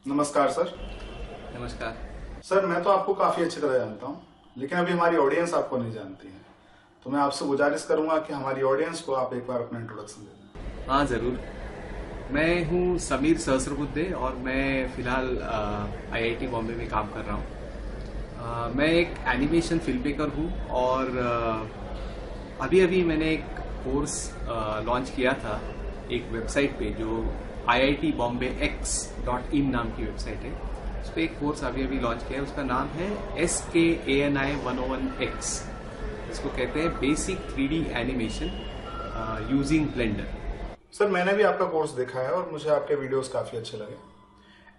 नमस्कार सर। नमस्कार सर, मैं तो आपको काफी अच्छी तरह जानता हूँ, लेकिन अभी हमारी ऑडियंस आपको नहीं जानती है, तो मैं आपसे गुजारिश करूंगा कि हमारी ऑडियंस को आप एक बार अपना इंट्रोडक्शन दे दें। हाँ ज़रूर। मैं हूँ समीर सहस्रबुद्धे और मैं फ़िलहाल आईआईटी बॉम्बे में काम कर रहा हूँ। मैं एक एनिमेशन फिल्म मेकर हूँ और अभी अभी मैंने एक कोर्स लॉन्च किया था एक वेबसाइट पे जो iitbombayx.in नाम की वेबसाइट है। उस पर एक कोर्स अभी लॉन्च किया है, उसका नाम है SKANI 101X। इसको कहते हैं basic 3D animation using blender. Sir, मैंने भी आपका कोर्स देखा है और मुझे आपके वीडियोस काफी अच्छे लगे।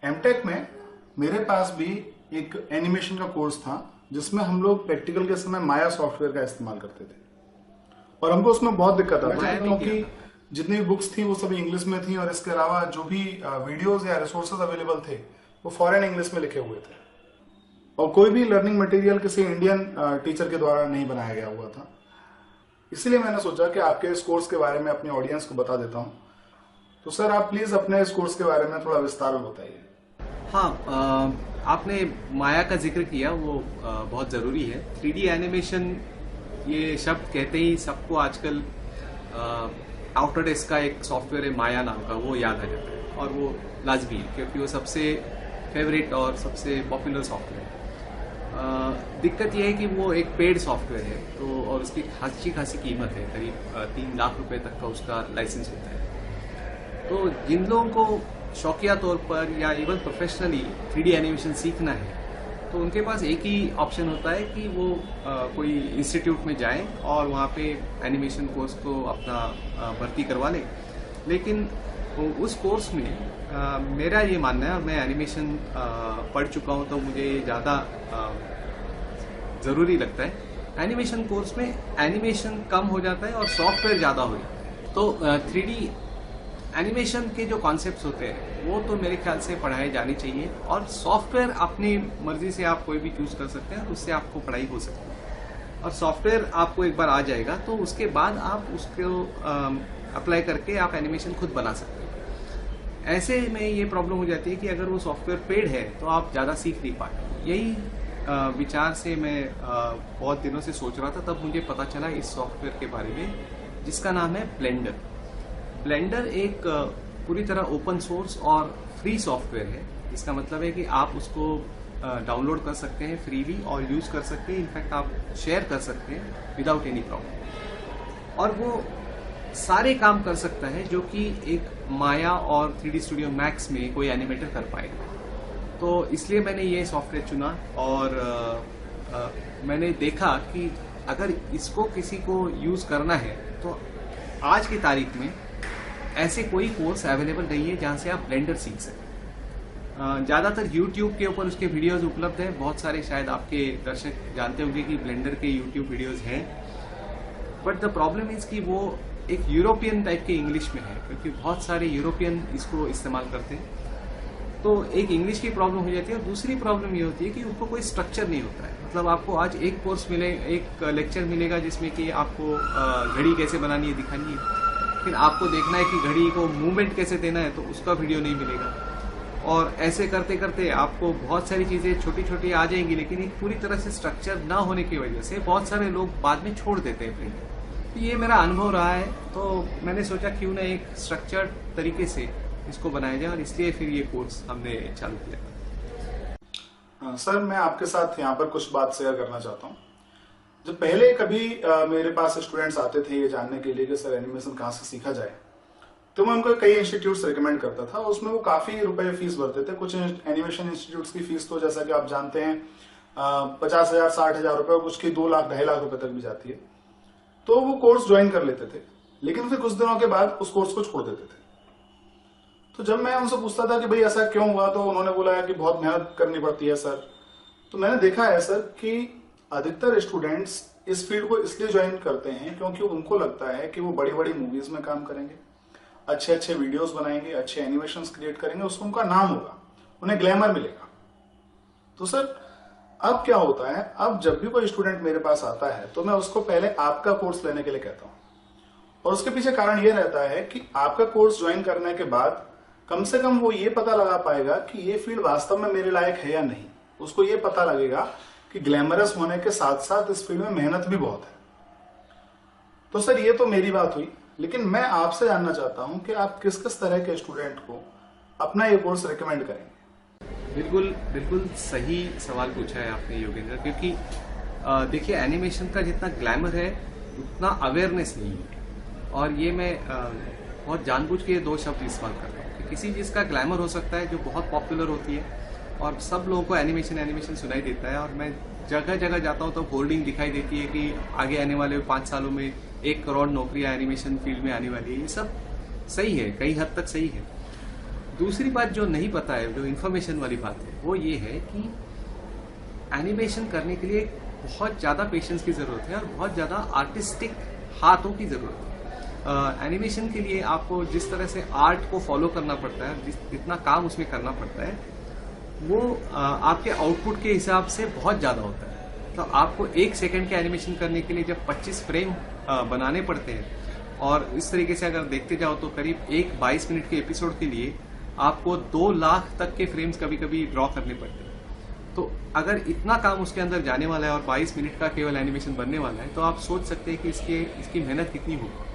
एमटेक में मेरे पास भी एक एनिमेशन का कोर्स था जिसमें हम लोग प्रैक्टिकल के समय माया सॉफ्टवेयर का इस्तेमाल करते थे और हमको उसमें बहुत दिक्कत आती थी क्योंकि जितनी भी बुक्स थी वो सभी इंग्लिश में थी और इसके अलावा जो भी वीडियोस या रिसोर्सेज अवेलेबल थे वो फॉरेन इंग्लिश में लिखे हुए थे और कोई भी लर्निंग मटेरियल किसी इंडियन टीचर के द्वारा नहीं बनाया गया हुआ था। इसलिए मैंने सोचा कि आपके इस कोर्स के बारे में अपनी ऑडियंस को बता देता हूँ। तो सर, आप प्लीज अपने इस कोर्स के बारे में थोड़ा विस्तार में बताइए। हाँ, आपने माया का जिक्र किया, वो बहुत ज़रूरी है। 3D एनिमेशन ये शब्द कहते ही सबको आजकल आउटरडेस्क का एक सॉफ्टवेयर है माया नाम का, वो याद आ जाता है और वो लाजमी है क्योंकि वो सबसे फेवरेट और सबसे पॉपुलर सॉफ्टवेयर है। दिक्कत यह है कि वो एक पेड सॉफ्टवेयर है तो और उसकी अच्छी खासी कीमत है, करीब 3 लाख रुपए तक का उसका लाइसेंस होता है। तो जिन लोगों को शौकिया तौर पर या इवन प्रोफेशनली 3D एनिमेशन सीखना है तो उनके पास एक ही ऑप्शन होता है कि वो कोई इंस्टीट्यूट में जाएं और वहाँ पे एनिमेशन कोर्स को अपना भर्ती करवा लें। लेकिन उस कोर्स में मेरा ये मानना है, और मैं एनिमेशन पढ़ चुका हूँ तो मुझे ज़्यादा ज़रूरी लगता है, एनिमेशन कोर्स में एनिमेशन कम हो जाता है और सॉफ्टवेयर ज़्यादा हो जाता है। तो 3D एनिमेशन के जो कॉन्सेप्ट्स होते हैं वो तो मेरे ख्याल से पढ़ाए जाने चाहिए और सॉफ्टवेयर अपनी मर्जी से आप कोई भी चूज कर सकते हैं और उससे आपको पढ़ाई हो सकती है। और सॉफ्टवेयर आपको एक बार आ जाएगा तो उसके बाद आप उसको अप्लाई करके आप एनिमेशन खुद बना सकते हैं। ऐसे में ये प्रॉब्लम हो जाती है कि अगर वो सॉफ्टवेयर पेड है तो आप ज़्यादा सीख नहीं पाते। यही विचार से मैं बहुत दिनों से सोच रहा था, तब मुझे पता चला इस सॉफ्टवेयर के बारे में जिसका नाम है ब्लेंडर। ब्लेंडर एक पूरी तरह ओपन सोर्स और फ्री सॉफ्टवेयर है। इसका मतलब है कि आप उसको डाउनलोड कर सकते हैं फ्रीली और यूज कर सकते हैं, इनफैक्ट आप शेयर कर सकते हैं विदाउट एनी प्रॉब्लम। और वो सारे काम कर सकता है जो कि एक माया और 3D स्टूडियो मैक्स में कोई एनिमेटर कर पाएगा। तो इसलिए मैंने ये सॉफ्टवेयर चुना और मैंने देखा कि अगर इसको किसी को यूज करना है तो आज की तारीख में ऐसे कोई कोर्स अवेलेबल नहीं है जहां से आप ब्लेंडर सीख सकें। ज़्यादातर YouTube के ऊपर उसके वीडियोस उपलब्ध हैं, बहुत सारे शायद आपके दर्शक जानते होंगे कि ब्लेंडर के YouTube वीडियोस हैं। बट द प्रॉब्लम इज कि वो एक यूरोपियन टाइप के इंग्लिश में है क्योंकि बहुत सारे यूरोपियन इसको इस्तेमाल करते हैं। तो एक इंग्लिश की प्रॉब्लम हो जाती है और दूसरी प्रॉब्लम ये होती है कि उनको कोई स्ट्रक्चर नहीं होता है। मतलब आपको आज एक कोर्स मिले, एक लेक्चर मिलेगा जिसमें कि आपको घड़ी कैसे बनानी है दिखानी है, फिर आपको देखना है कि घड़ी को मूवमेंट कैसे देना है तो उसका वीडियो नहीं मिलेगा। और ऐसे करते करते आपको बहुत सारी चीज़ें छोटी छोटी आ जाएंगी, लेकिन एक पूरी तरह से स्ट्रक्चर ना होने की वजह से बहुत सारे लोग बाद में छोड़ देते हैं ब्लेंडर। तो ये मेरा अनुभव रहा है, तो मैंने सोचा क्यों ना एक स्ट्रक्चर्ड तरीके से इसको बनाया जाए और इसलिए फिर ये कोर्स हमने चालू किया। सर, मैं आपके साथ यहाँ पर कुछ बात शेयर करना चाहता हूँ। जब पहले कभी मेरे पास स्टूडेंट्स आते थे ये जानने के लिए कि सर एनिमेशन कहाँ से सीखा जाए, तो मैं उनको कई इंस्टीट्यूट्स रिकमेंड करता था। उसमें वो काफी रुपए फीस भरते थे। कुछ एनिमेशन इंस्टीट्यूट्स की फीस तो जैसा कि आप जानते हैं 50,000 60,000 रुपए, कुछ की 2 लाख 2.5 लाख रुपए तक भी जाती है। तो वो कोर्स ज्वाइन कर लेते थे, लेकिन फिर कुछ दिनों के बाद उस कोर्स को छोड़ देते थे। तो जब मैं उनसे पूछता था कि भाई ऐसा क्यों हुआ, तो उन्होंने बोला कि बहुत मेहनत करनी पड़ती है सर। तो मैंने देखा है सर कि अधिकतर स्टूडेंट्स इस फील्ड को इसलिए ज्वाइन करते हैं क्योंकि उनको लगता है कि वो बड़ी बड़ी मूवीज में काम करेंगे, अच्छे अच्छे वीडियोस बनाएंगे, अच्छे एनिमेशंस क्रिएट करेंगे, उसको उनका नाम होगा, उन्हें ग्लैमर मिलेगा। तो सर अब क्या होता है, अब जब भी कोई स्टूडेंट मेरे पास आता है तो मैं उसको पहले आपका कोर्स लेने के लिए कहता हूं और उसके पीछे कारण ये रहता है कि आपका कोर्स ज्वाइन करने के बाद कम से कम वो ये पता लगा पाएगा कि ये फील्ड वास्तव में मेरे लायक है या नहीं। उसको ये पता लगेगा कि ग्लैमरस होने के साथ साथ इस फील्ड में मेहनत भी बहुत है। तो सर ये तो मेरी बात हुई, लेकिन मैं आपसे जानना चाहता हूं कि आप किस किस तरह के स्टूडेंट को अपना ये कोर्स रिकमेंड करेंगे। बिल्कुल बिल्कुल सही सवाल पूछा है आपने योगेंद्र, क्योंकि देखिए एनिमेशन का जितना ग्लैमर है उतना अवेयरनेस नहीं है। और ये मैं बहुत जानबूझ के दो शब्द इस्तेमाल कर रहा हूँ कि किसी चीज़ का ग्लैमर हो सकता है जो बहुत पॉपुलर होती है और सब लोगों को एनिमेशन एनिमेशन सुनाई देता है, और मैं जगह जगह जाता हूँ तो होर्डिंग दिखाई देती है कि आगे आने वाले 5 सालों में 1 करोड़ नौकरियां एनिमेशन फील्ड में आने वाली है। ये सब सही है, कई हद तक सही है। दूसरी बात जो नहीं पता है, जो इन्फॉर्मेशन वाली बात है, वो ये है कि एनिमेशन करने के लिए बहुत ज़्यादा पेशेंस की ज़रूरत है और बहुत ज़्यादा आर्टिस्टिक हाथों की ज़रूरत है। एनिमेशन के लिए आपको जिस तरह से आर्ट को फॉलो करना पड़ता है, जितना काम उसमें करना पड़ता है, वो आपके आउटपुट के हिसाब से बहुत ज़्यादा होता है। तो आपको 1 सेकंड के एनिमेशन करने के लिए जब 25 फ्रेम बनाने पड़ते हैं, और इस तरीके से अगर देखते जाओ तो करीब 22 मिनट के एपिसोड के लिए आपको 2 लाख तक के फ्रेम्स कभी कभी ड्रॉ करने पड़ते हैं। तो अगर इतना काम उसके अंदर जाने वाला है और 22 मिनट का केवल एनिमेशन बनने वाला है, तो आप सोच सकते हैं कि इसकी मेहनत कितनी होगी।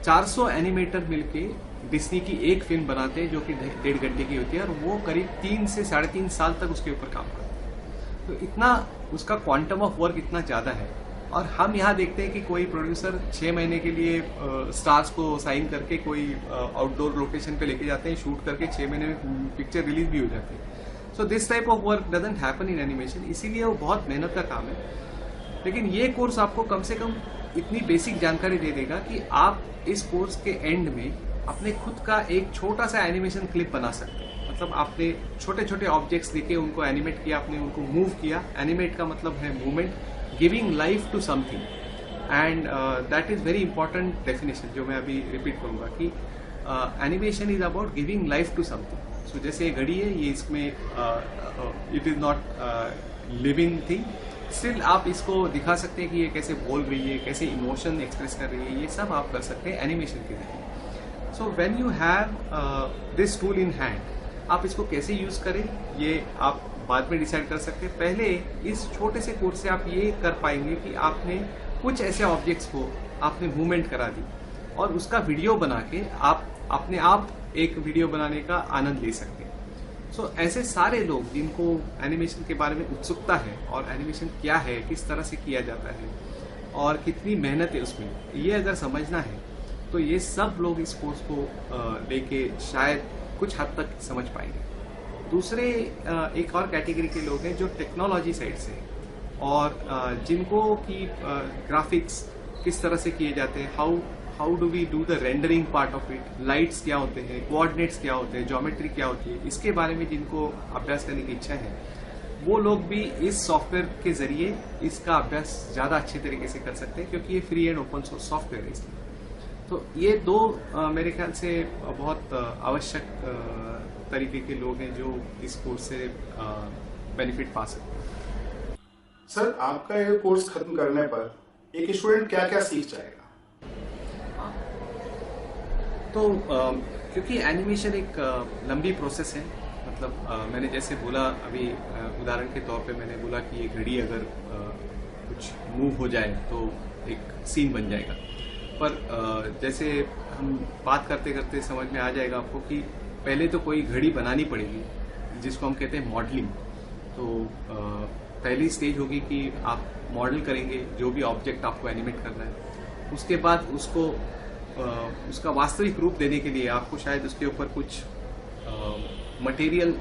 400 एनिमेटर मिलके डिज्नी की एक फिल्म बनाते हैं जो कि 1.5 घंटे की होती है, और वो करीब 3 से 3.5 साल तक उसके ऊपर काम करते हैं। तो इतना उसका क्वांटम ऑफ वर्क इतना ज़्यादा है। और हम यहाँ देखते हैं कि कोई प्रोड्यूसर 6 महीने के लिए स्टार्स को साइन करके कोई आउटडोर लोकेशन पे लेके जाते हैं, शूट करके 6 महीने में पिक्चर रिलीज भी हो जाती है। So this type of work doesn't happen in animation, इसीलिए वो बहुत मेहनत का काम है। लेकिन ये कोर्स आपको कम से कम इतनी बेसिक जानकारी दे देगा कि आप इस कोर्स के एंड में अपने खुद का एक छोटा सा एनिमेशन क्लिप बना सकते हैं। मतलब आपने छोटे छोटे ऑब्जेक्ट्स देखे, उनको एनिमेट किया, आपने उनको मूव किया। एनिमेट का मतलब है movement, giving life to something, and that is very important definition जो मैं अभी रिपीट करूंगा कि animation is about giving life to something. So जैसे ये घड़ी है, ये इसमें it is not living thing, still आप इसको दिखा सकते हैं कि ये कैसे बोल रही है, कैसे इमोशन एक्सप्रेस कर रही है, ये सब आप कर सकते हैं एनिमेशन के जरिए। So when you have this tool in hand, आप इसको कैसे यूज करें ये आप बाद में डिसाइड कर सकते हैं। पहले इस छोटे से कोर्स से आप ये कर पाएंगे कि आपने कुछ ऐसे ऑब्जेक्ट्स को आपने मूवमेंट करा दी और उसका वीडियो बना के आप अपने आप एक वीडियो बनाने का आनंद ले सकते हैं। सो ऐसे सारे लोग जिनको एनिमेशन के बारे में उत्सुकता है और एनिमेशन क्या है, किस तरह से किया जाता है और कितनी मेहनत है उसमें, ये अगर समझना है तो ये सब लोग इस कोर्स को लेके शायद कुछ हद तक समझ पाएंगे। दूसरे एक और कैटेगरी के लोग हैं जो टेक्नोलॉजी साइड से और जिनको की ग्राफिक्स किस तरह से किए जाते हैं, how do we do the rendering part of it, lights क्या होते हैं, कोऑर्डिनेट्स क्या होते हैं, ज्योमेट्री क्या होती है, इसके बारे में जिनको अभ्यास करने की इच्छा है, वो लोग भी इस सॉफ्टवेयर के जरिए इसका अभ्यास ज़्यादा अच्छे तरीके से कर सकते हैं, क्योंकि ये free and open source software है इसलिए। तो ये दो मेरे ख्याल से बहुत आवश्यक तरीके के लोग हैं जो इस कोर्स से बेनिफिट पा सकते हैं। सर, आपका ये कोर्स खत्म करने पर एक स्टूडेंट क्या क्या सीख जाएगा? तो क्योंकि एनिमेशन एक लंबी प्रोसेस है, मतलब मैंने जैसे बोला अभी उदाहरण के तौर पे मैंने बोला कि ये घड़ी अगर कुछ मूव हो जाए तो एक सीन बन जाएगा, पर जैसे हम बात करते करते समझ में आ जाएगा आपको कि पहले तो कोई घड़ी बनानी पड़ेगी जिसको हम कहते हैं मॉडलिंग। तो पहली स्टेज होगी कि आप मॉडल करेंगे जो भी ऑब्जेक्ट आपको एनिमेट करना है, उसके बाद उसको उसका वास्तविक रूप देने के लिए आपको शायद उसके ऊपर कुछ मटेरियल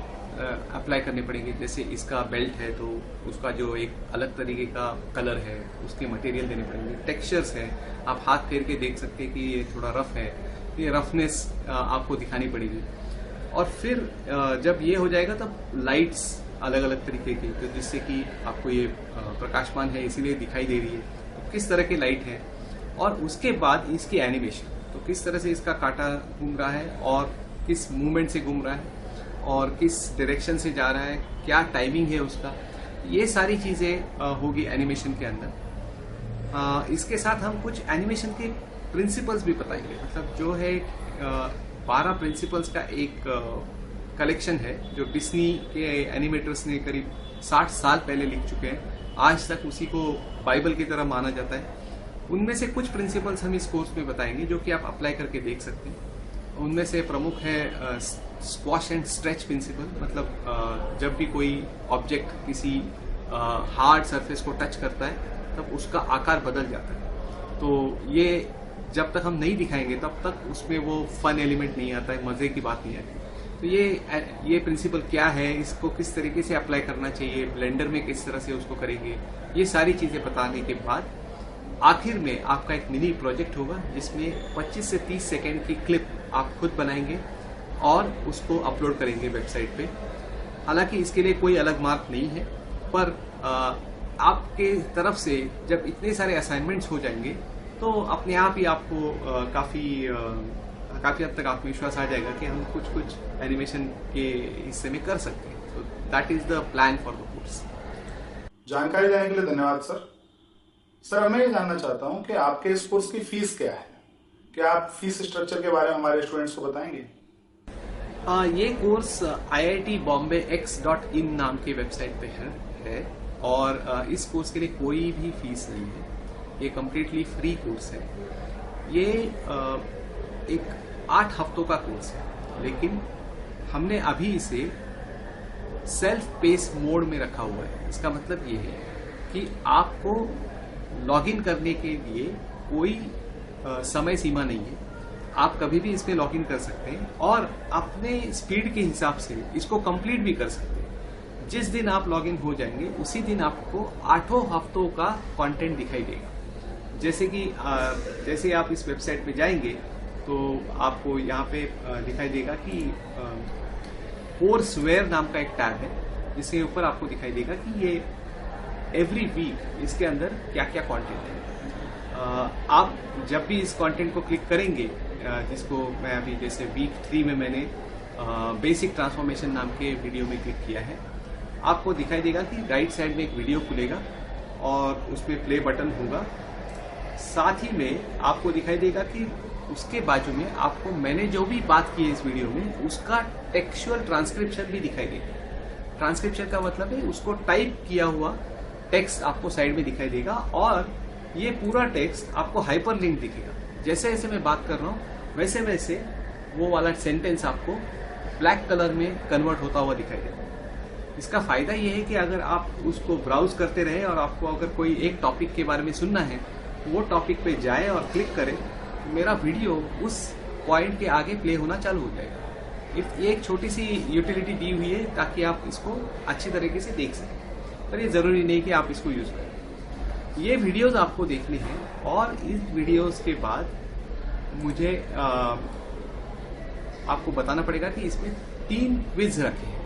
अप्लाई करने पड़ेंगे। जैसे इसका बेल्ट है तो उसका जो एक अलग तरीके का कलर है उसके मटेरियल देने पड़ेंगे। टेक्सचर्स है, आप हाथ फेर के देख सकते हैं कि ये थोड़ा रफ है, ये रफनेस आपको दिखानी पड़ेगी। और फिर जब ये हो जाएगा तब लाइट्स अलग अलग तरीके की, तो जिससे कि आपको ये प्रकाशमान है इसीलिए दिखाई दे रही है, तो किस तरह की लाइट है। और उसके बाद इसकी एनिमेशन, तो किस तरह से इसका कांटा घूम रहा है और किस मूवमेंट से घूम रहा है और किस डायरेक्शन से जा रहा है, क्या टाइमिंग है उसका, ये सारी चीज़ें होगी एनिमेशन के अंदर। इसके साथ हम कुछ एनिमेशन के प्रिंसिपल्स भी बताएंगे, मतलब जो है 12 प्रिंसिपल्स का एक कलेक्शन है जो डिज्नी के एनिमेटर्स ने करीब 60 साल पहले लिख चुके हैं। आज तक उसी को बाइबल की तरह माना जाता है। उनमें से कुछ प्रिंसिपल्स हम इस कोर्स में बताएंगे जो कि आप अप्लाई करके देख सकते हैं। उनमें से प्रमुख है स्क्वॉश एंड स्ट्रेच प्रिंसिपल, मतलब जब भी कोई ऑब्जेक्ट किसी हार्ड सरफेस को टच करता है तब उसका आकार बदल जाता है। तो ये जब तक हम नहीं दिखाएंगे तब तक उसमें वो फन एलिमेंट नहीं आता है, मजे की बात नहीं आती। तो ये प्रिंसिपल क्या है, इसको किस तरीके से अप्लाई करना चाहिए, ब्लेंडर में किस तरह से उसको करेंगे, ये सारी चीजें बताने के बाद आखिर में आपका एक मिनी प्रोजेक्ट होगा जिसमें 25 से 30 सेकेंड की क्लिप आप खुद बनाएंगे और उसको अपलोड करेंगे वेबसाइट पे। हालांकि इसके लिए कोई अलग मार्क नहीं है, पर आपके तरफ से जब इतने सारे असाइनमेंट्स हो जाएंगे तो अपने आप ही आपको काफी हद तक आत्मविश्वास आ जाएगा कि हम कुछ एनिमेशन के हिस्से में कर सकते हैं। तो that is the plan for the course. जानकारी देने के लिए धन्यवाद सर। सर, मैं ये जानना चाहता हूँ कि आपके इस कोर्स की फीस क्या है? क्या आप फीस स्ट्रक्चर के बारे में हमारे स्टूडेंट्स को बताएंगे? ये कोर्स iitbombayx.in नाम की वेबसाइट पे है और इस कोर्स के लिए कोई भी फीस नहीं है। ये कम्प्लीटली फ्री कोर्स है। ये एक 8 हफ्तों का कोर्स है, लेकिन हमने अभी इसे सेल्फ पेस मोड में रखा हुआ है। इसका मतलब ये है कि आपको लॉगिन करने के लिए कोई समय सीमा नहीं है। आप कभी भी इसमें लॉगिन कर सकते हैं और अपने स्पीड के हिसाब से इसको कंप्लीट भी कर सकते हैं। जिस दिन आप लॉगिन हो जाएंगे उसी दिन आपको 8 हफ्तों का कंटेंट दिखाई देगा। जैसे आप इस वेबसाइट पे जाएंगे तो आपको यहाँ पे दिखाई देगा कि कोर्स वेयर नाम का एक टैब है, जिसके ऊपर आपको दिखाई देगा कि ये एवरी वीक इसके अंदर क्या क्या कंटेंट है। आप जब भी इस कंटेंट को क्लिक करेंगे, जिसको मैं अभी जैसे वीक 3 में मैंने बेसिक ट्रांसफॉर्मेशन नाम के वीडियो में क्लिक किया है, आपको दिखाई देगा कि राइट साइड में एक वीडियो खुलेगा और उसमें प्ले बटन होगा। साथ ही में आपको दिखाई देगा कि उसके बाजू में आपको मैंने जो भी बात की है इस वीडियो में उसका टेक्सचुअल ट्रांसक्रिप्शन भी दिखाई देगा। ट्रांसक्रिप्शन का मतलब है उसको टाइप किया हुआ टेक्स्ट आपको साइड में दिखाई देगा और ये पूरा टेक्स्ट आपको हाइपरलिंक दिखेगा। जैसे जैसे मैं बात कर रहा हूँ वैसे वैसे वो वाला सेंटेंस आपको ब्लैक कलर में कन्वर्ट होता हुआ दिखाई देगा। इसका फायदा ये है कि अगर आप उसको ब्राउज करते रहे और आपको अगर कोई एक टॉपिक के बारे में सुनना है तो वो टॉपिक पे जाए और क्लिक करें, मेरा वीडियो उस पॉइंट के आगे प्ले होना चालू हो जाएगा। ये एक छोटी सी यूटिलिटी दी हुई है ताकि आप इसको अच्छी तरीके से देख सकें, पर ये जरूरी नहीं कि आप इसको यूज करें। ये वीडियोस आपको देखने हैं और इस वीडियोस के बाद मुझे आपको बताना पड़ेगा कि इसमें 3 क्विज रखे हैं।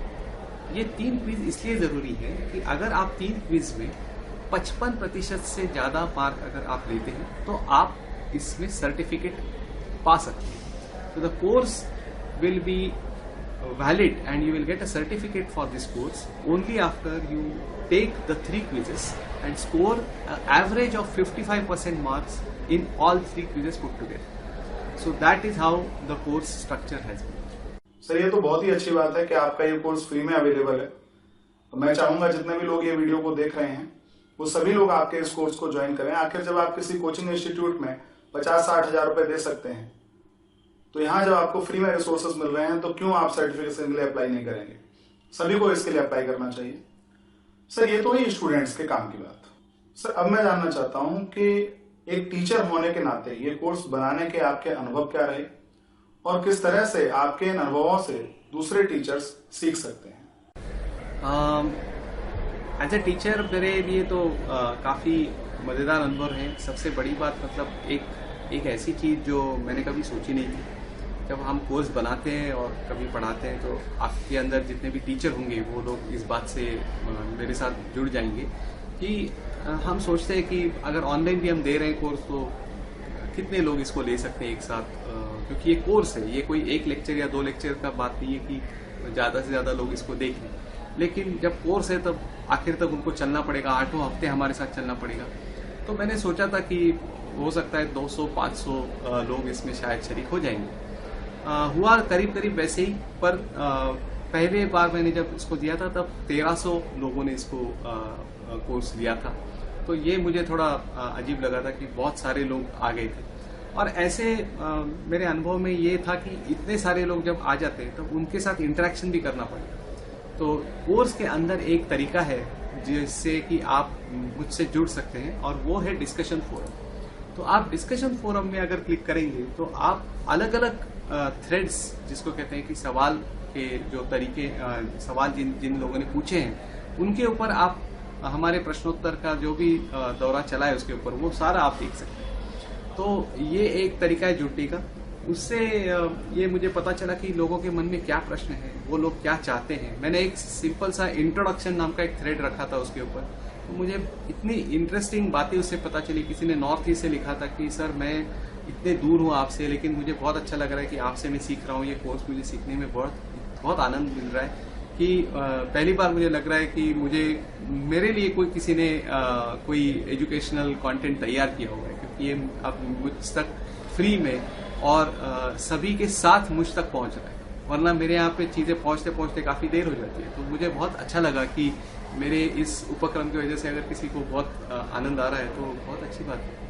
ये 3 क्विज इसलिए जरूरी है कि अगर आप 3 क्विज में 55% से ज्यादा मार्क अगर आप लेते हैं तो आप इसमें सर्टिफिकेट पा सकते हैं। तो the course will be valid and you will get a certificate for this course only after you take the 3 quizzes and score an average of 55% marks in all 3 quizzes put together. So that is how the course structure has been. Sir, ये तो बहुत ही अच्छी बात है कि आपका ये course free में अवेलेबल है। तो मैं चाहूंगा जितने भी लोग ये वीडियो को देख रहे हैं वो सभी लोग आपके इस कोर्स को ज्वाइन करें। आखिर जब आप किसी कोचिंग इंस्टीट्यूट में 50-60 हजार रुपए दे सकते हैं तो यहाँ जब आपको फ्री में रिसोर्सेज मिल रहे हैं तो क्यों आप सर्टिफिकेशन के लिए अप्लाई नहीं करेंगे? सभी को इसके लिए अप्लाई करना चाहिए। सर, ये तो ही स्टूडेंट्स के काम की बात। सर, अब मैं जानना चाहता हूँ कि एक टीचर होने के नाते ये कोर्स बनाने के आपके अनुभव क्या रहे और किस तरह से आपके इन अनुभवों से दूसरे टीचर्स सीख सकते हैं? एज ए टीचर मेरे लिए तो काफ़ी मज़ेदार अनुभव है। सबसे बड़ी बात मतलब एक ऐसी चीज़ जो मैंने कभी सोची नहीं थी। जब हम कोर्स बनाते हैं और कभी पढ़ाते हैं तो आपके अंदर जितने भी टीचर होंगे वो लोग इस बात से मेरे साथ जुड़ जाएंगे कि हम सोचते हैं कि अगर ऑनलाइन भी हम दे रहे हैं कोर्स तो कितने लोग इसको ले सकते हैं एक साथ, क्योंकि ये कोर्स है, ये कोई एक लेक्चर या 2 लेक्चर का बात नहीं है कि ज़्यादा से ज़्यादा लोग इसको देख लें। लेकिन जब कोर्स है तब आखिर तक उनको चलना पड़ेगा, 8 हफ्ते हमारे साथ चलना पड़ेगा। तो मैंने सोचा था कि हो सकता है 200-500 लोग इसमें शायद शरीक हो जाएंगे। हुआ करीब करीब वैसे ही, पर पहले बार मैंने जब इसको दिया था तब 1300 लोगों ने इसको कोर्स लिया था। तो ये मुझे थोड़ा अजीब लगा था कि बहुत सारे लोग आ गए थे। और ऐसे मेरे अनुभव में ये था कि इतने सारे लोग जब आ जाते हैं तो उनके साथ इंटरेक्शन भी करना पड़ेगा। तो कोर्स के अंदर एक तरीका है जिससे कि आप मुझसे जुड़ सकते हैं, और वो है डिस्कशन फोरम। तो आप डिस्कशन फोरम में अगर क्लिक करेंगे तो आप अलग अलग थ्रेड्स, जिसको कहते हैं कि सवाल के जो तरीके, सवाल जिन लोगों ने पूछे हैं उनके ऊपर आप हमारे प्रश्नोत्तर का जो भी दौरा चला है उसके ऊपर वो सारा आप देख सकते हैं। तो ये एक तरीका है जुड़ने का। उससे ये मुझे पता चला कि लोगों के मन में क्या प्रश्न है, वो लोग क्या चाहते हैं। मैंने एक सिंपल सा इंट्रोडक्शन नाम का एक थ्रेड रखा था उसके ऊपर, तो मुझे इतनी इंटरेस्टिंग बातें उससे पता चली। किसी ने नॉर्थ ईस्ट से लिखा था कि सर मैं इतने दूर हूँ आपसे, लेकिन मुझे बहुत अच्छा लग रहा है कि आपसे मैं सीख रहा हूँ, ये कोर्स मुझे सीखने में बहुत आनंद मिल रहा है कि पहली बार मुझे लग रहा है कि मेरे लिए किसी ने कोई एजुकेशनल कंटेंट तैयार किया हुआ है, क्योंकि ये अब मुझ तक फ्री में और सभी के साथ मुझ तक पहुंच रहा है। वरना मेरे यहाँ पे चीज़ें पहुंचते पहुंचते काफ़ी देर हो जाती है। तो मुझे बहुत अच्छा लगा कि मेरे इस उपक्रम की वजह से अगर किसी को बहुत आनंद आ रहा है तो बहुत अच्छी बात है।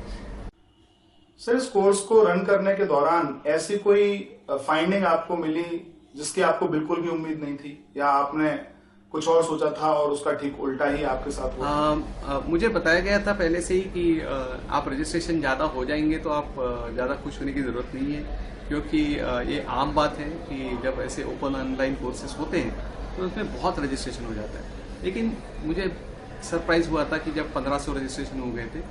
सर, इस कोर्स को रन करने के दौरान ऐसी कोई फाइंडिंग आपको मिली जिसकी आपको बिल्कुल भी उम्मीद नहीं थी, या आपने कुछ और सोचा था और उसका ठीक उल्टा ही आपके साथ हुआ? मुझे बताया गया था पहले से ही कि आप रजिस्ट्रेशन ज़्यादा हो जाएंगे तो आप ज़्यादा खुश होने की ज़रूरत नहीं है, क्योंकि ये आम बात है कि जब ऐसे ओपन ऑनलाइन कोर्सेज होते हैं तो उसमें बहुत रजिस्ट्रेशन हो जाता है। लेकिन मुझे सरप्राइज हुआ था कि जब 1500 रजिस्ट्रेशन हो गए थे।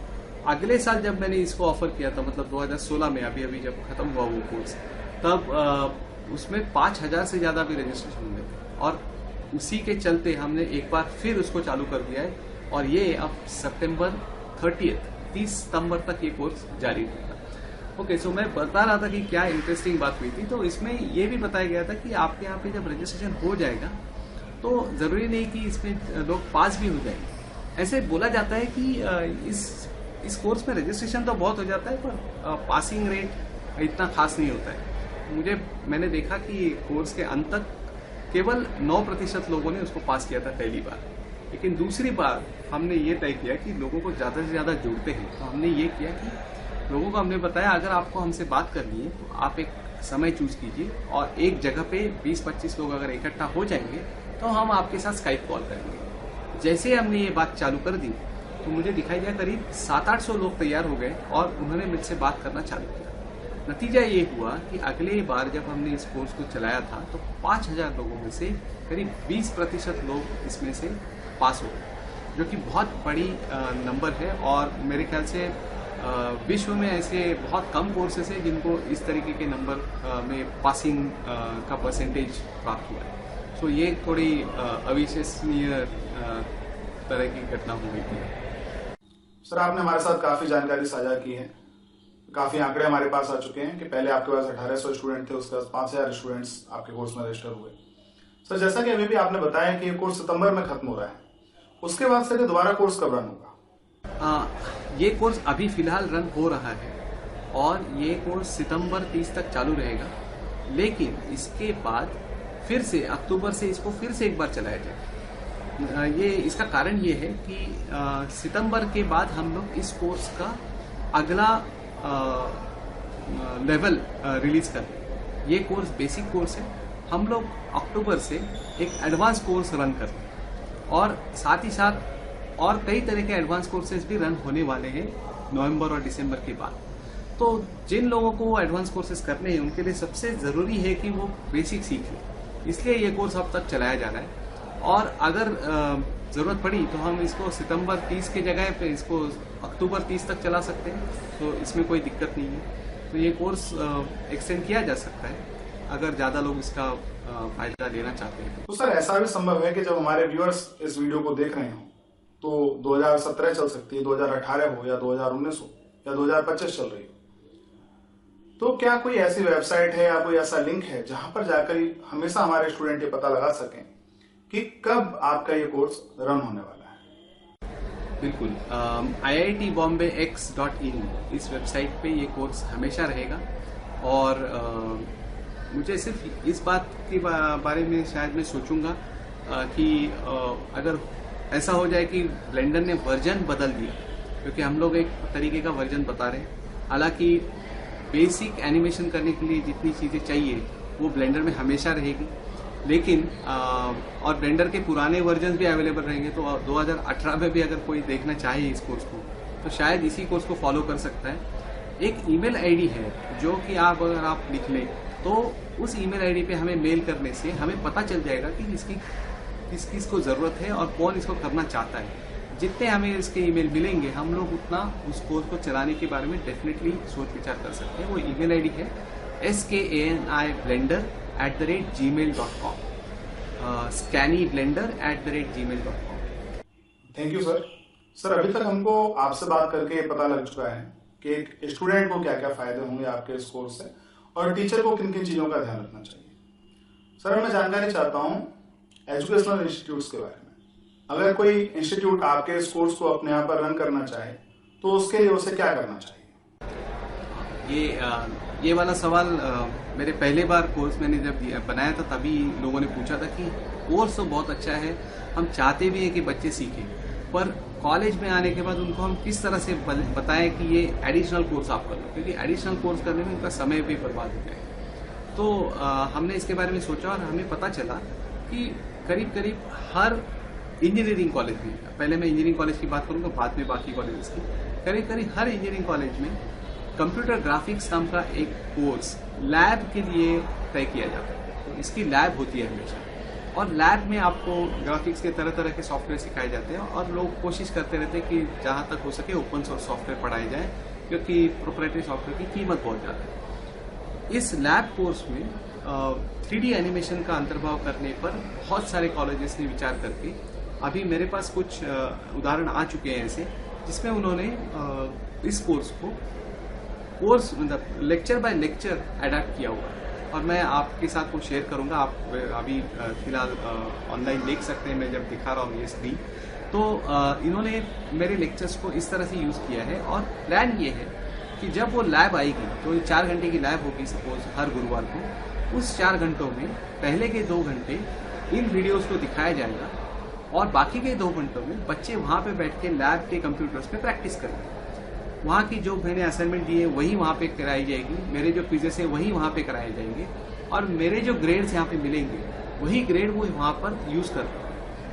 अगले साल जब मैंने इसको ऑफर किया था, मतलब 2016 में, अभी जब खत्म हुआ वो कोर्स, तब उसमें 5000 से ज़्यादा भी रजिस्ट्रेशन हुए थे। और उसी के चलते हमने एक बार फिर उसको चालू कर दिया है, और ये अब सितंबर 30 सितंबर तक ये कोर्स जारी रहेगा। ओके, सो मैं बता रहा था कि क्या इंटरेस्टिंग बात हुई थी। तो इसमें ये भी बताया गया था कि आपके यहाँ पे जब रजिस्ट्रेशन हो जाएगा तो ज़रूरी नहीं कि इसमें लोग पास भी हो जाएंगे। ऐसे बोला जाता है कि इस कोर्स में रजिस्ट्रेशन तो बहुत हो जाता है, पर पासिंग रेट इतना खास नहीं होता है। मैंने देखा कि कोर्स के अंत तक केवल 9% लोगों ने उसको पास किया था पहली बार। लेकिन दूसरी बार हमने ये तय किया कि लोगों को ज़्यादा से ज़्यादा जुड़ते हैं, तो हमने ये किया कि लोगों को हमने बताया अगर आपको हमसे बात करनी है तो आप एक समय चूज कीजिए, और एक जगह पे 20-25 लोग अगर इकट्ठा हो जाएंगे तो हम आपके साथ स्काइप कॉल करेंगे। जैसे हमने ये बात चालू कर दी तो मुझे दिखाई दिया करीब 700-800 लोग तैयार हो गए और उन्होंने मुझसे बात करना चालू किया। नतीजा ये हुआ कि अगले बार जब हमने इस कोर्स को चलाया था तो 5000 लोगों में से करीब 20% लोग इसमें से पास हो गए, जो कि बहुत बड़ी नंबर है। और मेरे ख्याल से विश्व में ऐसे बहुत कम कोर्सेस हैं जिनको इस तरीके के नंबर में पासिंग का परसेंटेज प्राप्त हुआ है। तो ये थोड़ी अविश्वसनीय तरह की घटना हो गई थी। सर, आपने हमारे साथ काफी जानकारी साझा की है, काफी आंकड़े हमारे पास आ चुके हैं कि पहले आपके पास 1800 स्टूडेंट थे, उसके बाद 5000 स्टूडेंट्स आपके कोर्स में रजिस्टर हुए। सर, जैसा कि अभी भी आपने बताया कि ये कोर्स सितंबर में खत्म हो रहा है, उसके बाद सर दोबारा कोर्स कब रन होगा? ये कोर्स अभी फिलहाल रन हो रहा है और ये कोर्स सितंबर 30 तक चालू रहेगा। लेकिन इसके बाद फिर से अक्टूबर से इसको फिर से एक बार चलाया जाएगा। ये इसका कारण ये है कि सितंबर के बाद हम लोग इस कोर्स का अगला लेवल रिलीज कर रहे हैं। ये कोर्स बेसिक कोर्स है, हम लोग अक्टूबर से एक एडवांस कोर्स रन कर रहे हैं, और साथ ही साथ और कई तरह के एडवांस कोर्सेज भी रन होने वाले हैं नवंबर और दिसंबर के बाद। तो जिन लोगों को वो एडवांस कोर्सेज करने हैं उनके लिए सबसे ज़रूरी है कि वो बेसिक सीख लें, इसलिए ये कोर्स अब तक चलाया जा रहा है। और अगर ज़रूरत पड़ी तो हम इसको सितंबर 30 के जगह पे इसको अक्टूबर 30 तक चला सकते हैं, तो इसमें कोई दिक्कत नहीं है। तो ये कोर्स एक्सटेंड किया जा सकता है अगर ज़्यादा लोग इसका फायदा लेना चाहते हैं। तो सर, ऐसा भी संभव है कि जब हमारे व्यूअर्स इस वीडियो को देख रहे हों तो 2017 चल सकती है, 2018 हो या 2019 हो या 2025 चल रही हो, तो क्या कोई ऐसी वेबसाइट है या कोई ऐसा लिंक है जहां पर जाकर हमेशा हमारे स्टूडेंट ये पता लगा सकें कि कब आपका ये कोर्स रन होने वाला है? बिल्कुल, iitbombayx.in इस वेबसाइट पे ये कोर्स हमेशा रहेगा। और मुझे सिर्फ इस बात के बारे में शायद मैं सोचूंगा कि अगर ऐसा हो जाए कि ब्लेंडर ने वर्जन बदल दिया, क्योंकि हम लोग एक तरीके का वर्जन बता रहे हैं। हालांकि बेसिक एनिमेशन करने के लिए जितनी चीज़ें चाहिए वो ब्लेंडर में हमेशा रहेगी, लेकिन और ब्लेंडर के पुराने वर्जन भी अवेलेबल रहेंगे। तो 2018 में भी अगर कोई देखना चाहे इस कोर्स को तो शायद इसी कोर्स को फॉलो कर सकता है। एक ईमेल आईडी है जो कि अगर आप लिख लें तो उस ईमेल आईडी पे हमें मेल करने से हमें पता चल जाएगा कि किस किस को ज़रूरत है और कौन इसको करना चाहता है। जितने हमें इसके ईमेल मिलेंगे हम लोग उतना उस कोर्स को चलाने के बारे में डेफिनेटली सोच विचार कर सकते हैं। वो ईमेल आईडी है skaniblender@gmail.com, skaniblender@gmail.com। Thank you sir. Sir अभी तक हमको आपसे बात करके ये पता लग चुका है कि एक स्टूडेंट को क्या क्या फायदे होंगे आपके इस कोर्स से और टीचर को किन किन चीजों का ध्यान रखना चाहिए। सर मैं जानकारी चाहता हूँ एजुकेशनल इंस्टीट्यूट्स के बारे में। अगर कोई इंस्टीट्यूट आपके इस कोर्स को अपने यहाँ पर रन करना चाहे तो उसके लिए उसे क्या करना चाहिए? ये वाला सवाल मेरे पहले बार कोर्स मैंने जब बनाया था तभी लोगों ने पूछा था कि कोर्स तो बहुत अच्छा है, हम चाहते भी हैं कि बच्चे सीखें, पर कॉलेज में आने के बाद उनको हम किस तरह से बताएं कि ये एडिशनल कोर्स आप कर लो, क्योंकि एडिशनल कोर्स करने में उनका समय भी बर्बाद हो जाएगा। तो हमने इसके बारे में सोचा और हमें पता चला कि करीब करीब हर इंजीनियरिंग कॉलेज में, पहले मैं इंजीनियरिंग कॉलेज की बात करूँगा बाद में बाकी कॉलेजेस की, करीब करीब हर इंजीनियरिंग कॉलेज में कंप्यूटर ग्राफिक्स नाम का एक कोर्स लैब के लिए तय किया जाता है। तो इसकी लैब होती है हमेशा, और लैब में आपको ग्राफिक्स के तरह तरह के सॉफ्टवेयर सिखाए जाते हैं और लोग कोशिश करते रहते हैं कि जहाँ तक हो सके ओपन सोर्स सॉफ्टवेयर पढ़ाए जाए, क्योंकि प्रोप्राइटरी सॉफ्टवेयर की कीमत बहुत ज़्यादा है। इस लैब कोर्स में 3D एनिमेशन का अंतर्भाव करने पर बहुत सारे कॉलेजेस ने विचार करके अभी मेरे पास कुछ उदाहरण आ चुके हैं ऐसे, जिसमें उन्होंने इस कोर्स को मतलब लेक्चर बाय लेक्चर अडैप्ट किया हुआ है और मैं आपके साथ वो शेयर करूंगा। आप अभी फिलहाल ऑनलाइन देख सकते हैं, मैं जब दिखा रहा हूँ ये स्क्रीन। तो इन्होंने मेरे लेक्चर्स को इस तरह से यूज़ किया है और प्लान ये है कि जब वो लैब आएगी तो 4 घंटे की लैब होगी सपोज हर गुरुवार को, उस 4 घंटों में पहले के 2 घंटे इन वीडियोज़ को दिखाया जाएगा और बाकी के 2 घंटों में बच्चे वहाँ पे बैठ के लैब के कंप्यूटर्स पे प्रैक्टिस करेंगे। वहाँ की जो मैंने असाइनमेंट दी है वही वहाँ पे कराई जाएगी, मेरे जो क्विजेस हैं वही वहाँ पे कराए जाएंगे और मेरे जो ग्रेड्स यहाँ पे मिलेंगे वही ग्रेड वो वहाँ पर यूज़ कर रहे हैं,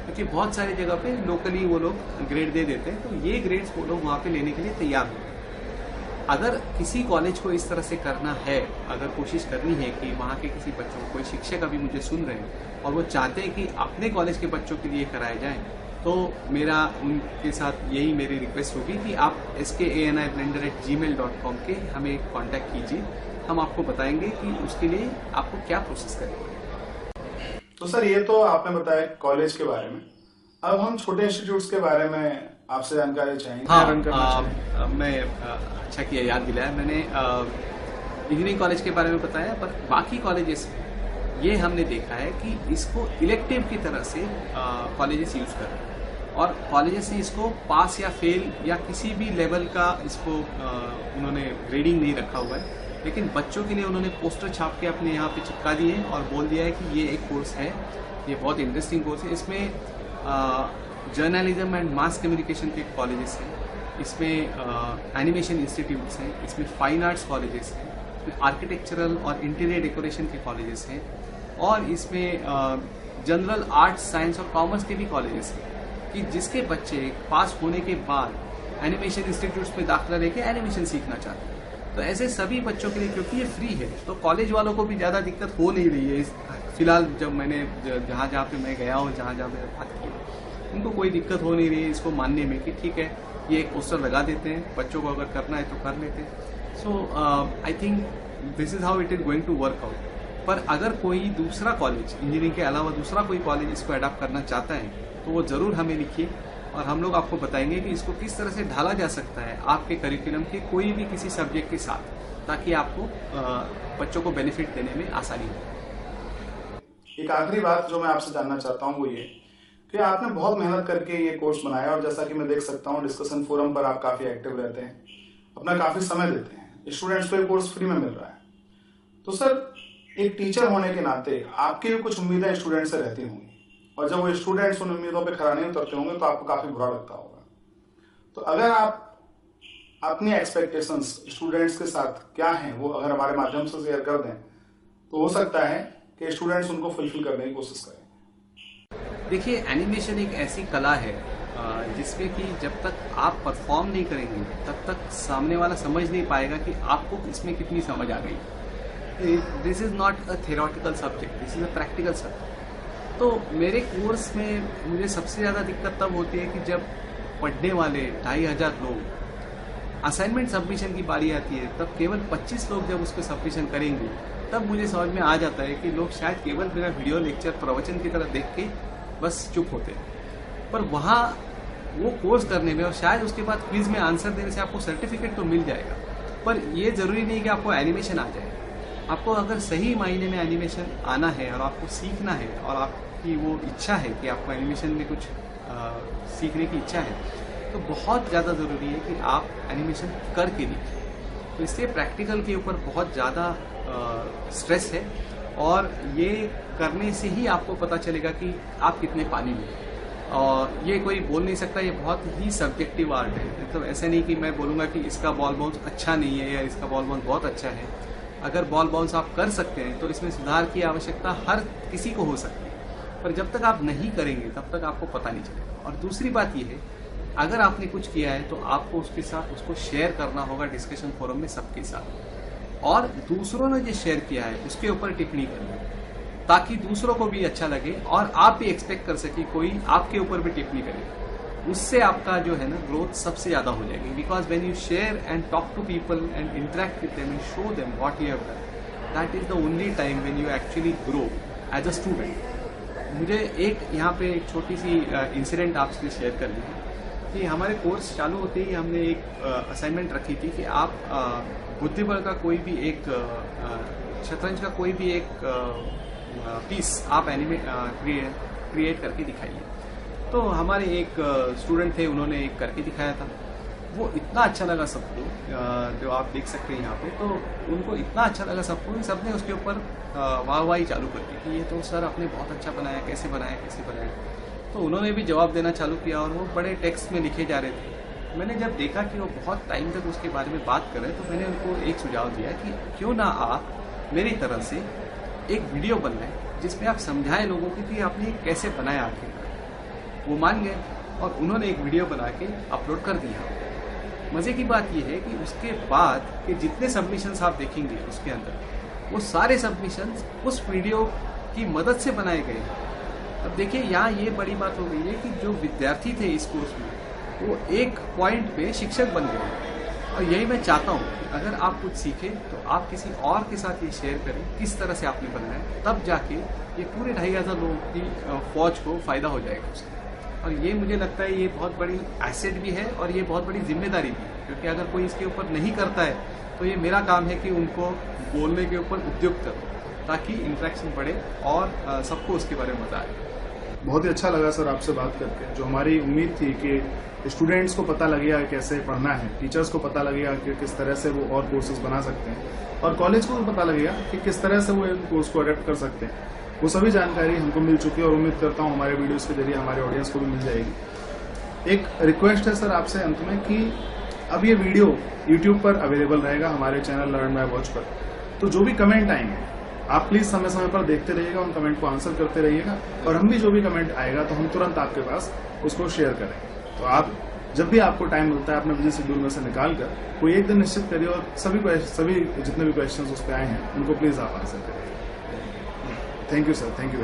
क्योंकि बहुत सारी जगह पे लोकली वो लोग ग्रेड दे देते हैं। तो ये ग्रेड्स वो लोग वहाँ पे लेने के लिए तैयार होते हैं। अगर किसी कॉलेज को इस तरह से करना है, अगर कोशिश करनी है कि वहाँ के किसी बच्चों को, कोई शिक्षक अभी मुझे सुन रहे हैं और वो चाहते हैं कि अपने कॉलेज के बच्चों के लिए कराए जाएँ, तो मेरा उनके साथ यही मेरी रिक्वेस्ट होगी कि आप skaniblender@gmail.com के हमें कांटेक्ट कीजिए, हम आपको बताएंगे कि उसके लिए आपको क्या प्रोसेस करेंगे। तो सर ये तो आपने बताया कॉलेज के बारे में, अब हम छोटे इंस्टीट्यूट्स के बारे में आपसे जानकारी चाहेंगे। हाँ, मैं अच्छा किया याद दिलाया, मैंने इंजीनियरिंग कॉलेज के बारे में बताया, पर बाकी कॉलेजेस ये हमने देखा है कि इसको इलेक्टिव की तरह से कॉलेजेस यूज कर रहे हैं और कॉलेजेस ने इसको पास या फेल या किसी भी लेवल का इसको उन्होंने ग्रेडिंग नहीं रखा हुआ है, लेकिन बच्चों के लिए उन्होंने पोस्टर छाप के अपने यहाँ पे चिपका दिए हैं और बोल दिया है कि ये एक कोर्स है, ये बहुत इंटरेस्टिंग कोर्स है। इसमें जर्नलिज्म एंड मास कम्युनिकेशन के कॉलेजेस हैं, इसमें एनिमेशन इंस्टीट्यूट्स हैं, इसमें फाइन आर्ट्स कॉलेजेस हैं, आर्किटेक्चरल और इंटीरियर डेकोरेशन के कॉलेजेस हैं और इसमें जनरल आर्ट्स, साइंस और कॉमर्स के भी कॉलेजेस हैं कि जिसके बच्चे पास होने के बाद एनिमेशन इंस्टीट्यूट्स में दाखिला लेके एनिमेशन सीखना चाहते हैं। तो ऐसे सभी बच्चों के लिए, क्योंकि ये फ्री है, तो कॉलेज वालों को भी ज़्यादा दिक्कत हो नहीं रही है। फिलहाल जब मैंने जहाँ जहाँ पे मैं गया हूँ, जहाँ जहाँ मैंने बात की, उनको कोई दिक्कत हो नहीं रही है इसको मानने में कि ठीक है ये एक पोस्टर लगा देते हैं, बच्चों को अगर करना है तो कर लेते हैं। So I think this is how it is going to work out. पर अगर कोई दूसरा कॉलेज, इंजीनियरिंग के अलावा दूसरा कोई कॉलेज इसको अडॉप्ट करना चाहता है तो वो ज़रूर हमें लिखिए और हम लोग आपको बताएंगे कि इसको किस तरह से ढाला जा सकता है आपके करिकुलम के कोई भी किसी सब्जेक्ट के साथ, ताकि आपको बच्चों को बेनिफिट देने में आसानी हो। एक आखिरी बात जो मैं आपसे जानना चाहता हूँ वो ये कि आपने बहुत मेहनत करके ये कोर्स बनाया और जैसा कि मैं देख सकता हूँ डिस्कशन फोरम पर आप काफी एक्टिव रहते हैं, अपना काफी समय देते हैं, स्टूडेंट्स को ये कोर्स फ्री में मिल रहा है। तो सर एक टीचर होने के नाते आपकी भी कुछ उम्मीदें स्टूडेंट से रहती होंगी, और जब वो स्टूडेंट्स उन उम्मीदों पे खरा नहीं उतरते होंगे तो आपको काफी बुरा लगता होगा। तो अगर आप अपनी एक्सपेक्टेशंस स्टूडेंट्स के साथ क्या हैं वो अगर हमारे माध्यम से शेयर कर दें तो हो सकता है कि स्टूडेंट्स उनको फुलफिल करने की कोशिश करें। देखिए, एनिमेशन एक ऐसी कला है जिसमें कि जब तक आप परफॉर्म नहीं करेंगे तब तक सामने वाला समझ नहीं पाएगा कि आपको इसमें कितनी समझ आ गई। This is not a theoretical subject, this is a practical subject. तो मेरे कोर्स में मुझे सबसे ज़्यादा दिक्कत तब होती है कि जब पढ़ने वाले 2500 लोग असाइनमेंट सबमिशन की बारी आती है, तब केवल 25 लोग जब उसको सबमिशन करेंगे तब मुझे समझ में आ जाता है कि लोग शायद केवल मेरा वीडियो लेक्चर प्रवचन की तरह देख के बस चुप होते हैं। पर वहाँ वो कोर्स करने में और शायद उसके बाद क्विज में आंसर देने से आपको सर्टिफिकेट तो मिल जाएगा, पर ये ज़रूरी नहीं कि आपको एनिमेशन आ जाए। आपको अगर सही मायने में एनिमेशन आना है और आपको सीखना है और आपकी वो इच्छा है कि आपको एनिमेशन में कुछ सीखने की इच्छा है, तो बहुत ज़्यादा ज़रूरी है कि आप एनिमेशन करके दिखें। तो इसलिए प्रैक्टिकल के ऊपर बहुत ज़्यादा स्ट्रेस है, और ये करने से ही आपको पता चलेगा कि आप कितने पानी में। और ये कोई बोल नहीं सकता, ये बहुत ही सब्जेक्टिव आर्ट है। मतलब ऐसा नहीं कि मैं बोलूँगा कि इसका बॉल बाउंस अच्छा नहीं है या इसका बॉल बाउंस बहुत अच्छा है। अगर बॉल बाउंस आप कर सकते हैं तो इसमें सुधार की आवश्यकता हर किसी को हो सकती है, पर जब तक आप नहीं करेंगे तब तक आपको पता नहीं चलेगा। और दूसरी बात ये है, अगर आपने कुछ किया है तो आपको उसके साथ उसको शेयर करना होगा डिस्कशन फोरम में सबके साथ, और दूसरों ने जो शेयर किया है उसके ऊपर टिप्पणी करनी, ताकि दूसरों को भी अच्छा लगे और आप भी एक्सपेक्ट कर सके कोई आपके ऊपर भी टिप्पणी करे। उससे आपका जो है ना ग्रोथ सबसे ज्यादा हो जाएगी। Because when you share and talk to people and interact with them and show them what you have done, that is the only time when you actually grow as a student. मुझे एक यहाँ पे एक छोटी सी incident आपसे share कर ली कि हमारे कोर्स चालू होते ही हमने एक असाइनमेंट रखी थी कि आप बुद्धिबल का कोई भी एक शतरंज का कोई भी एक पीस आप क्रिएट करके दिखाइए। तो हमारे एक स्टूडेंट थे, उन्होंने एक करके दिखाया था। वो इतना अच्छा लगा सबको, जो आप देख सकते हैं यहाँ पे। तो उनको इतना अच्छा लगा सबको, सबने उसके ऊपर वाहवाही चालू कर दी कि ये तो सर आपने बहुत अच्छा बनाया, कैसे बनाया कैसे बनाया। तो उन्होंने भी जवाब देना चालू किया और वो बड़े टेक्स्ट में लिखे जा रहे थे। मैंने जब देखा कि वो बहुत टाइम तक उसके बारे में बात कर रहे हैं, तो मैंने उनको एक सुझाव दिया कि क्यों ना आप मेरी तरह से एक वीडियो बनाएं जिसमें आप समझाएं लोगों को कि आपने कैसे बनाया आखिर। वो मान गए और उन्होंने एक वीडियो बना के अपलोड कर दिया। मज़े की बात यह है कि उसके बाद के जितने सबमिशंस आप देखेंगे उसके अंदर, वो सारे सबमिशंस उस वीडियो की मदद से बनाए गए। अब देखिए, यहाँ ये बड़ी बात हो गई है कि जो विद्यार्थी थे इस कोर्स में, वो एक पॉइंट पे शिक्षक बन गए। और यही मैं चाहता हूँ कि अगर आप कुछ सीखें तो आप किसी और के साथ ये शेयर करें किस तरह से आपने बनाया, तब जाके ये पूरे 2500 लोगों की फौज को फ़ायदा हो जाएगा उससे। और ये मुझे लगता है ये बहुत बड़ी एसेट भी है और ये बहुत बड़ी जिम्मेदारी भी है, क्योंकि अगर कोई इसके ऊपर नहीं करता है तो ये मेरा काम है कि उनको बोलने के ऊपर उद्युक्त करो, ताकि इंटरेक्शन बढ़े और सबको उसके बारे में मजा आए। बहुत ही अच्छा लगा सर आपसे बात करके। जो हमारी उम्मीद थी कि स्टूडेंट्स को पता लगेगा कैसे पढ़ना है, टीचर्स को पता लगेगा कि किस तरह से वो और कोर्सेज बना सकते हैं, और कॉलेज को भी पता लगेगा कि किस तरह से वो इन कोर्स को अडेप्ट कर सकते हैं, वो सभी जानकारी हमको मिल चुकी है और उम्मीद करता हूँ हमारे वीडियोस के जरिए हमारे ऑडियंस को भी मिल जाएगी। एक रिक्वेस्ट है सर आपसे अंत में कि अब ये वीडियो यूट्यूब पर अवेलेबल रहेगा हमारे चैनल लर्न बाय वॉच पर, तो जो भी कमेंट आएंगे आप प्लीज समय समय पर देखते रहिएगा, उन कमेंट को आंसर करते रहिएगा, और हम भी जो भी कमेंट आएगा तो हम तुरंत आपके पास उसको शेयर करेंगे। तो आप जब भी आपको टाइम मिलता है अपने बिजी शेड्यूल में से निकाल कर कोई एक दिन निश्चित करिए और सभी जितने भी क्वेश्चन उस पर आए हैं उनको प्लीज आप आंसर करिए। Thank you sir, thank you.